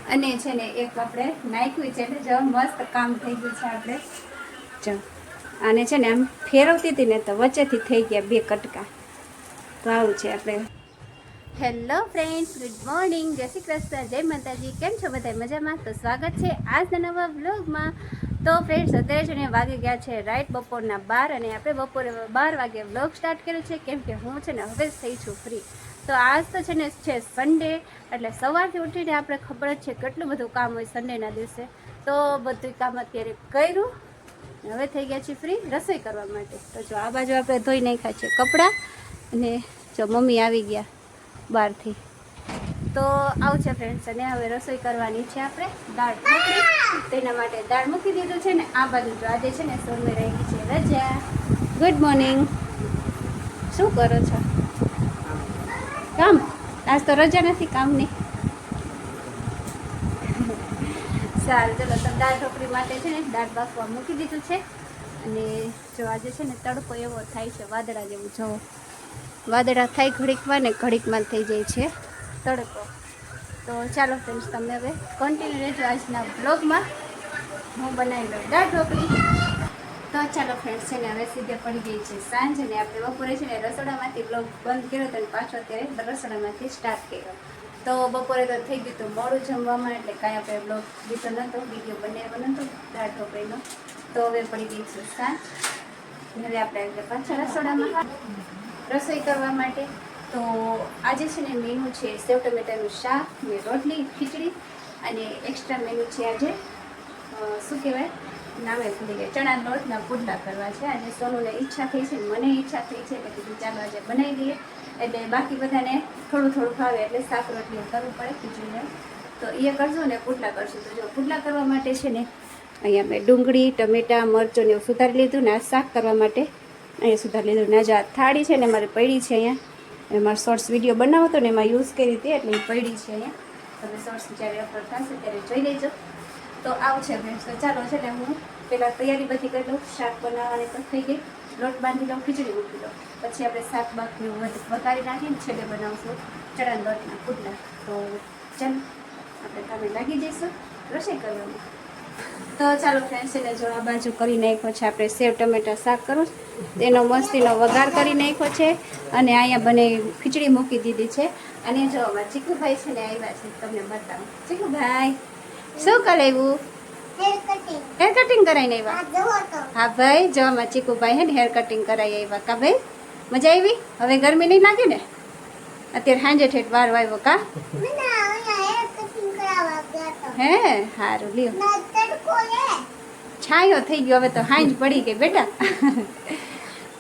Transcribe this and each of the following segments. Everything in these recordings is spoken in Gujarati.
અને છે ને એક આપણે નાખ્યું છે એટલે જો મસ્ત કામ થઈ ગયું છે આપણે જો આને છે ને આમ ફેરવતી હતી ને તો વચ્ચેથી થઈ ગયા 2 કટકા તો આવું છે આપણે હેલો ફ્રેન્ડ્સ ગુડ મોર્નિંગ જય શ્રી કૃષ્ણ જય માતાજી કેમ છો બધા મજામાં તો સ્વાગત છે આજના નવા વ્લોગમાં તો ફ્રેન્ડ્સ અત્યારે છે ને વાગી ગયા છે રાઈટ બપોરના 12 અને આપણે બપોરે 12 વાગે વ્લોગ સ્ટાર્ટ કર્યો છે કેમ કે હું છે ને હવે જ થઈ છું ફ્રી તો આજ તો છે ને છે સન્ડે એટલે સવારથી ઉઠીને આપણે ખબર જ છે કેટલું બધું કામ હોય સન્ડેના દિવસે તો બધું કામ અત્યારે કર્યું હવે થઈ ગયા છીએ ફ્રી રસોઈ કરવા માટે તો જો આ બાજુ આપણે ધોઈ નાખ્યા છે કપડાં અને જો મમ્મી આવી ગયા બહારથી તો આવું છે ફ્રેન્ડ્સ અને હવે રસોઈ કરવાની છે આપણે દાળ ઢોકળી તેના માટે દાળ મૂકી દીધું છે ને આ બાજુ જો આજે છે ને સોનમે રહી છે રજા ગુડ મોર્નિંગ શું કરો છો કામ આજ તો રજા નથી કામની સારું ચલો તો દાળ ઢોકળી માટે છે ને દાળ બાફવા મૂકી દીધું છે અને જો આજે છે ને તડકો એવો થાય છે વાદળા જેવું જોવો વાદળા થાય ઘડીકમાં ને ઘડીકમાં થઈ જાય છે તડકો તો ચાલો ફ્રેન્ડ્સ તમે હવે કન્ટિન્યુ રહેજો આજના બ્લોગમાં હું બનાવી લઉં દાળ ઢોકળી તો ચાલો ફ્રેન્ડ્સ છે ને હવે સીધે પડી ગઈ છે સાંજ અને આપણે બપોરે છે ને રસોડામાંથી બ્લોગ બંધ કર્યો તો પાછો અત્યારે રસોડામાંથી સ્ટાર્ટ કર્યો તો બપોરે તો થઈ ગયું હતું મોડું જમવામાં એટલે કાંઈ આપણે બ્લોગ દીધો નહોતો વિડીયો બનાવ્યો નહોતો દાળ ઢોકળીનો તો હવે પડી ગઈ છે સાંજ હવે આપણે પાછા રસોડામાં રસોઈ કરવા માટે તો આજે છે ને મેનુ છે સેવ ટમેટાનું શાક ને રોટલી ખીચડી અને એક્સ્ટ્રા મેનુ છે આજે શું કહેવાય નામે ભૂલી ગયા ચણા લોટના પુડલા કરવા છે આજે સોનુને ઈચ્છા થઈ છે મને ઈચ્છા થઈ છે એટલે કીધું ચાલો આજે બનાવી દઈએ એટલે બાકી બધાને થોડું થોડું ભાવે એટલે શાક રોટલી કરવું પડે ખીચડીને તો એ કરશું ને પુડલા કરશું તો જો પુડલા કરવા માટે છે ને અહીંયા મેં ડુંગળી ટમેટાં મરચું ને એવું સુધારી લીધું ને આ શાક કરવા માટે અહીંયા સુધારી લીધું ને આજે આ થાળી છે ને મારી પડી છે અહીંયા મારે શોર્ટ્સ વિડીયો બનાવો હતો ને એમાં યુઝ કરી હતી એટલે એ પડી છે અહીંયા તમે શોર્ટ્સ જ્યારે અપલોડ થશે ત્યારે જોઈ લેજો તો આવું છે ફ્રેન્ડ્સ તો ચાલો છે ને હું પહેલાં તૈયારી બધી કરી લઉં શાક બનાવવાની તો થઈ ગઈ લોટ બાંધી લઉં ખીચડી મૂકી દઉં પછી આપણે શાક બાકનું વઘારી નાખીને છેલ્લે બનાવશું ચણા લોટના પુડલા તો ચાલો આપણે કામે લાગી જઈશું રસોઈ કરવામાં તો ચાલો ફ્રેન્ડ્સ એને જો આ બાજુ કરી નાખ્યો છે આપણે સેવ ટમેટા શાક કરું તેનો મસ્તીનો વઘાર કરી નાખ્યો છે અને અહીંયા બને ખીચડી મૂકી દીધી છે અને જો અમારા ચીકુભાઈ છે ને આવ્યા છે તમને બતાવું ચીકુભાઈ શું કરાવ્યું હેર કટિંગ કરાવીને આવ્યા હા ભાઈ જો અમારા ચીકુભાઈ હે ને હેર કટિંગ કરાવી આવ્યા કા ભાઈ મજા આવી હવે ગરમી નહીં લાગે ને અત્યારે સાંજે ઠેઠ વાર વાવ્યો કા હે સારું લ્યો છાંયો થઈ ગયો હવે તો હાંજ પડી ગઈ બેટા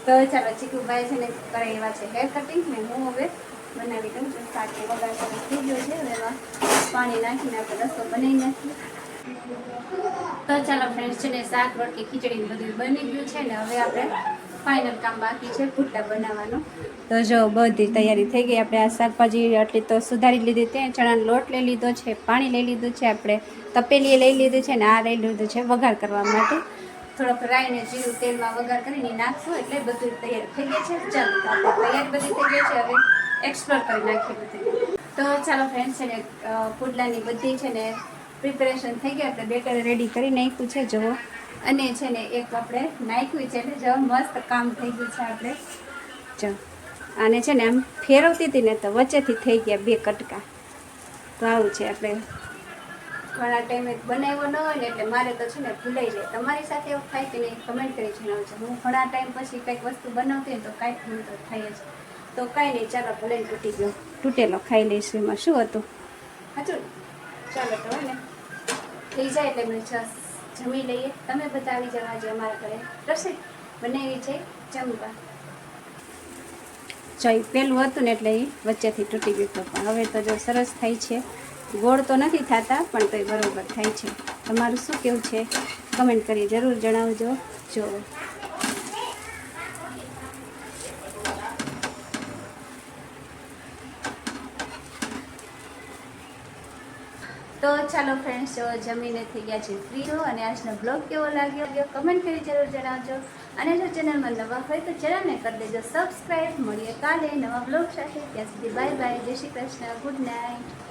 તો ચાલો ચીકુભાઈ છે ને કરાવ્યા છે હેર કટિંગ ને હું હવે બનાવી દઉં છું શાક વઘાર સરસ થઈ ગયો છે હવે એમાં પાણી નાખીને આપણે રસો બનાવી નાખીએ તો ચાલો ફ્રેન્ડ્સ છે ને શાક રોટલી ખીચડી બધું બની ગયું છે ને હવે આપણે ફાઇનલ કામ બાકી છે પુડલા બનાવવાનું તો જો બધી તૈયારી થઈ ગઈ આપણે આ શાકભાજી આટલી તો સુધારી લીધી તે ચણાનો લોટ લઈ લીધો છે પાણી લઈ લીધું છે આપણે તપેલીએ લઈ લીધું છે ને આ લઈ લીધું છે વઘાર કરવા માટે થોડોક રાઈ ને જીરું તેલમાં વઘાર કરીને નાખશું એટલે બધું તૈયાર થઈ ગઈ છે ચાલો તો આપણે તૈયાર બધી થઈ ગઈ છે હવે એક્સપ્લોર કરી નાખીએ બધું તો ચાલો ફ્રેન્ડ્સ છે ને પુડલાની બધી છે ને પ્રિપેરેશન થઈ ગઈ આપણે બેટર રેડી કરી નાખ્યું છે જુઓ અને છે ને એક આપણે નાખ્યું છે એટલે જો મસ્ત કામ થઈ ગયું છે આપણે જો આને છે ને આમ ફેરવતી હતી ને તો વચ્ચેથી થઈ ગયા 2 કટકા તો આવું છે આપણે ઘણા ટાઈમે બનાવ્યો ન હોય ને એટલે મારે તો છે ને ભૂલાઈ જાય તમારી સાથે એવું થાય કે નહીં કમેન્ટ કરી જણાવજો હું ઘણા ટાઈમ પછી કંઈક વસ્તુ બનાવતી હોય તો કાંઈક ભૂલ તો થાય જ તો કાંઈ નહીં ચાલો ભલે તૂટી ગયો તૂટેલો ખાઈ લઈશું એમાં શું હતું સાચું ચાલો તો હોય ને થઈ જાય એટલે મેં જમી લઈએ તમે બધા આવી જવા અમારા ઘરે રસોઈ બનાવી છે જમવા જો પેલું હતું ને એટલે એ વચ્ચેથી તૂટી ગયું હતું પણ હવે તો જો સરસ થાય છે ગોળ તો નથી થતા પણ તોય બરાબર થાય છે તમારું શું કેવું છે કમેન્ટ કરી જરૂર જણાવજો જો તો ચાલો ફ્રેન્ડ્સ જમીને થઈ ગયા છે ફ્રી છો અને આજનો બ્લોગ કેવો લાગ્યો કમેન્ટ કરી જરૂર જણાવજો અને જો ચેનલમાં નવા હોય તો ચેનલને કરી દેજો સબસ્ક્રાઈબ મળીએ કાલે નવા બ્લોગ સાથે ત્યાં સુધી બાય બાય જય શ્રી કૃષ્ણ ગુડ નાઇટ